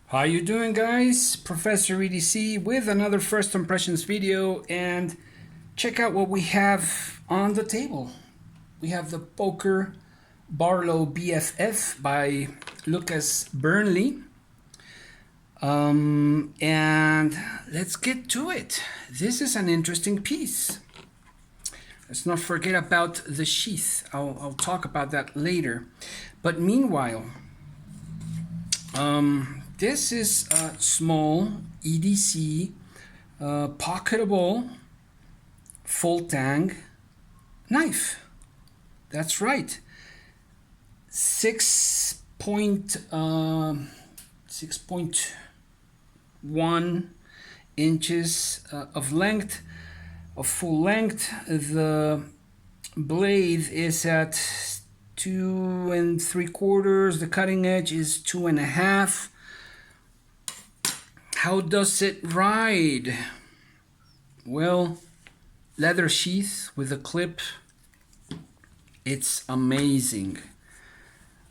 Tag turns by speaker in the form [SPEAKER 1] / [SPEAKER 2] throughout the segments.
[SPEAKER 1] How you doing, guys? Professor EDC with another first impressions video, and check out what we have on the table. We have the Boker Barlow BFF by Lucas Burnley. And let's get to it. This is an interesting piece. Let's not forget about the sheath. I'll talk about that later. But meanwhile, this is a small EDC pocketable full tang knife. That's right. 6.1 inches of length, of full length. The blade is at 2 3/4. The cutting edge is 2.5. How does it ride? Well, leather sheath with a clip. It's amazing.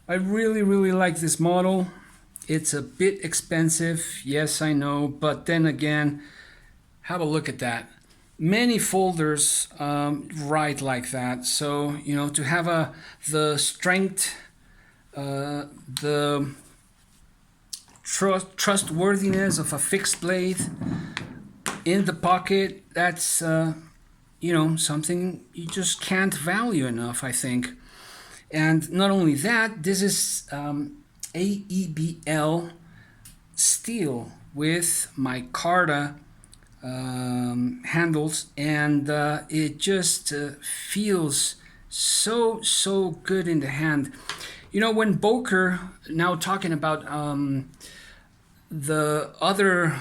[SPEAKER 1] I really like this model. It's a bit expensive, yes, I know, but then again, have a look at that. Many folders ride like that, so you know, to have the strength, the trustworthiness of a fixed blade in the pocket, that's you know, something you just can't value enough, I think. And not only that, this is AEBL steel with micarta handles, and it just feels so good in the hand. You know, when Boker, now talking about the other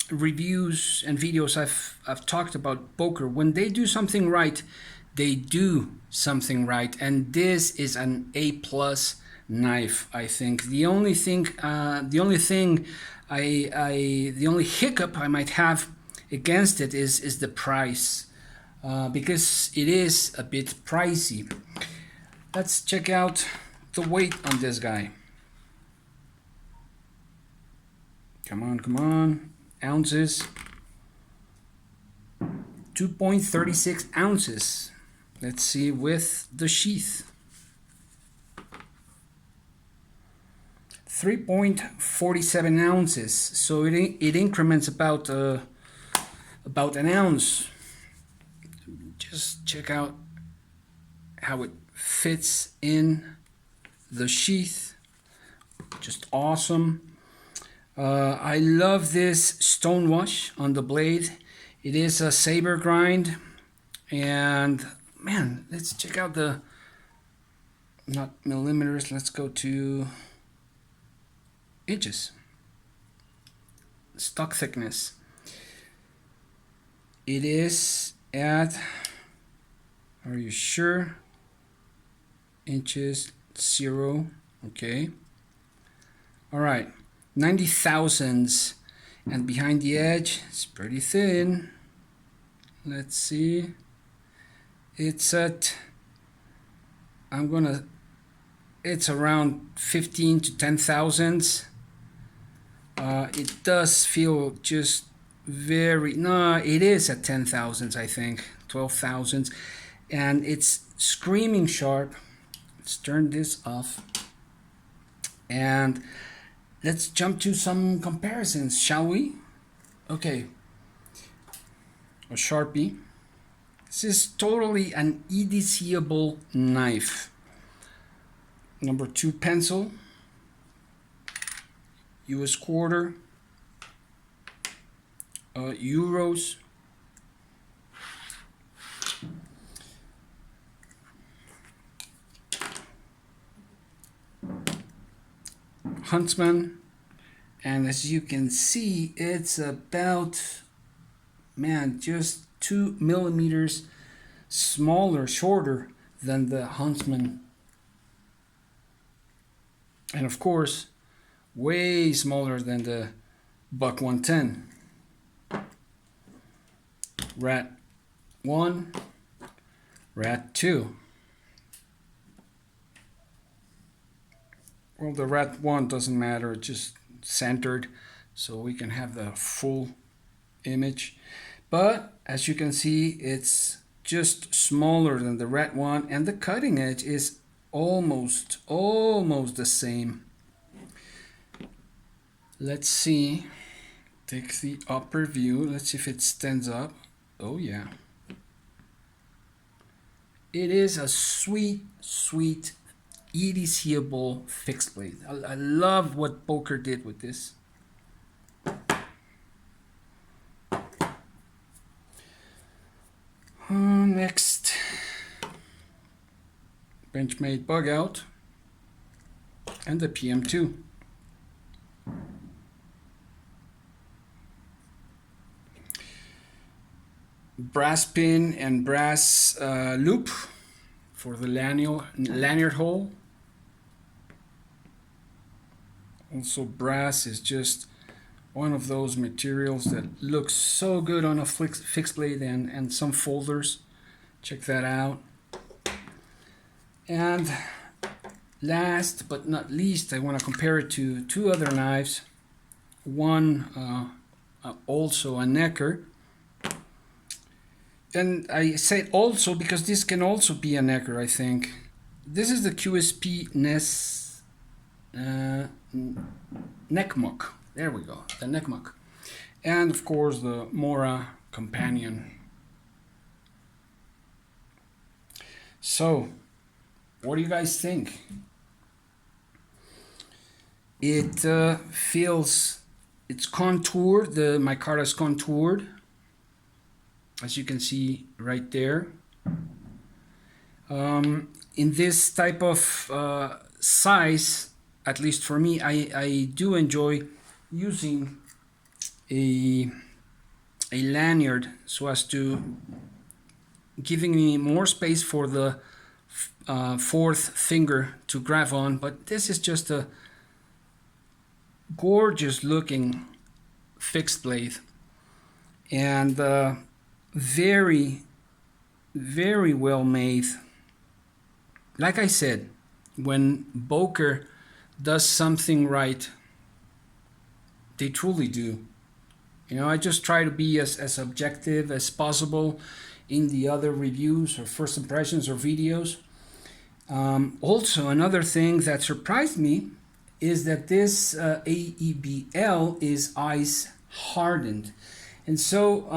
[SPEAKER 1] reviews and videos I've talked about Boker, when they do something right, they do something right, and this is an A+ knife. I think the only hiccup I might have against it is the price, because it is a bit pricey. Let's check out the weight on this guy. Come on, ounces. 2.36 ounces. Let's see with the sheath. 3.47 ounces. So it increments about an ounce. Just check out how it fits in the sheath. Just awesome. I love this stone wash on the blade. It is a saber grind, and man, let's check out the, not millimeters, let's go to inches. Stock thickness. It is at, are you sure? Inches, 0, okay. All right, 90 thousandths, and behind the edge, it's pretty thin. Let's see. It's at, it's around 15 to 10 thousandths. It does feel just very, no, it is at 10 thousandths, I think, 12 thousandths, and it's screaming sharp. Let's turn this off, and let's jump to some comparisons, shall we? Okay, a Sharpie. This is totally an EDCable knife. Number 2 pencil, US quarter, euros, Huntsman, and as you can see, it's about, man, just 2 millimeters smaller, shorter than the Huntsman, and of course way smaller than the Buck 110. Rat 1, Rat 2. Well, the Rat 1 doesn't matter, it just centered so we can have the full image. But as you can see, it's just smaller than the red one, and the cutting edge is almost the same. Let's see. Take the upper view. Let's see if it stands up. Oh yeah. It is a sweet EDCable fixed blade. I love what Boker did with this. Next, Benchmade bug out and the PM2. Brass pin and brass loop for the lanyard hole. Also, brass is just one of those materials that looks so good on a fixed blade and some folders. Check that out. And last but not least, I want to compare it to two other knives. One also a necker. And I say also because this can also be a necker, I think. This is the QSP NES Neckmuck. There we go, the Neckmuck. And of course the Mora Companion. So, what do you guys think? It feels, it's contoured, the micarta is contoured, as you can see right there. In this type of size, at least for me, I do enjoy using a lanyard so as to giving me more space for the fourth finger to grab on. But this is just a gorgeous looking fixed blade, and very well made. Like I said, when Boker does something right, they truly do. You know, I just try to be as objective as possible in the other reviews or first impressions or videos. Also, another thing that surprised me is that this AEBL is ice hardened. And so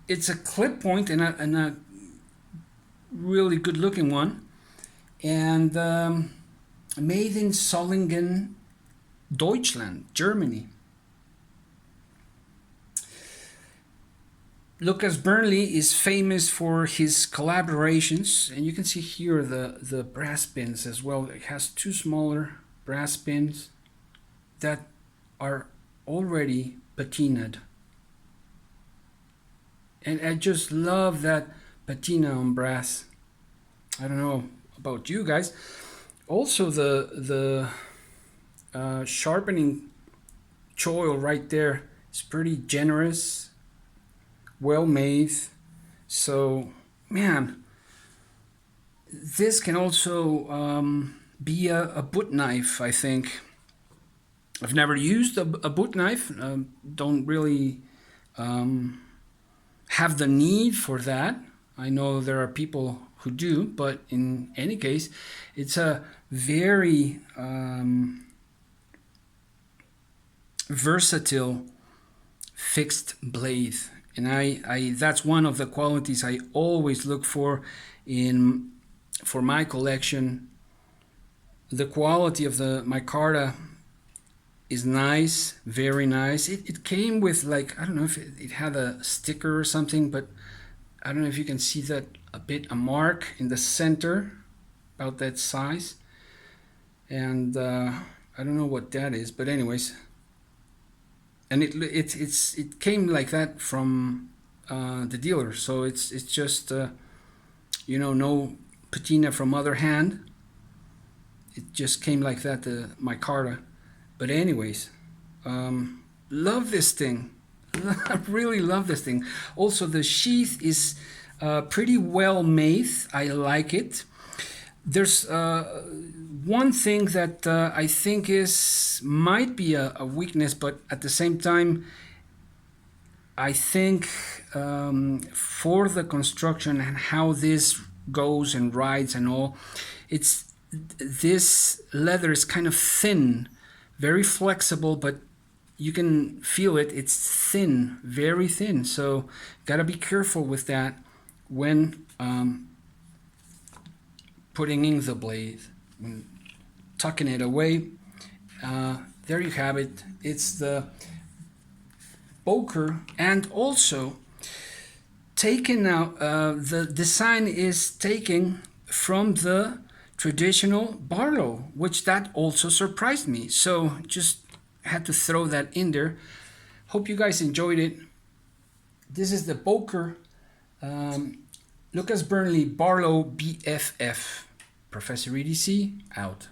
[SPEAKER 1] it's a clip point and a really good looking one. And made in Solingen, Deutschland, Germany. Lucas Burnley is famous for his collaborations, and you can see here the brass pins as well. It has two smaller brass pins that are already patinaed. And I just love that patina on brass. I don't know about you guys. Also the sharpening choil right there is pretty generous, well made. So man, this can also be a boot knife, I think. I've never used a boot knife, don't really have the need for that. I know there are people who do, but in any case, it's a very versatile fixed blade, and I that's one of the qualities I always look for my collection. The quality of the micarta is nice, very nice. It came with, like, I don't know if it had a sticker or something, but I don't know if you can see that a mark in the center, about that size. And I don't know what that is, but anyways. And it came like that from the dealer, so it's just you know, no patina from other hand. It just came like that, the micarta. But anyways, love this thing. I really love this thing. Also, the sheath is pretty well made. I like it. There's one thing that I think might be a weakness, but at the same time, I think for the construction and how this goes and rides and all, this leather is kind of thin, very flexible, but you can feel it. It's thin, very thin. So gotta be careful with that when putting in the blade, when tucking it away. There you have it. It's the Boker, and also taken out, the design is taken from the traditional Barlow, which that also surprised me. So just had to throw that in there. Hope you guys enjoyed it. This is the Boker Lucas Burnley Barlow BFF. Professor EDC out.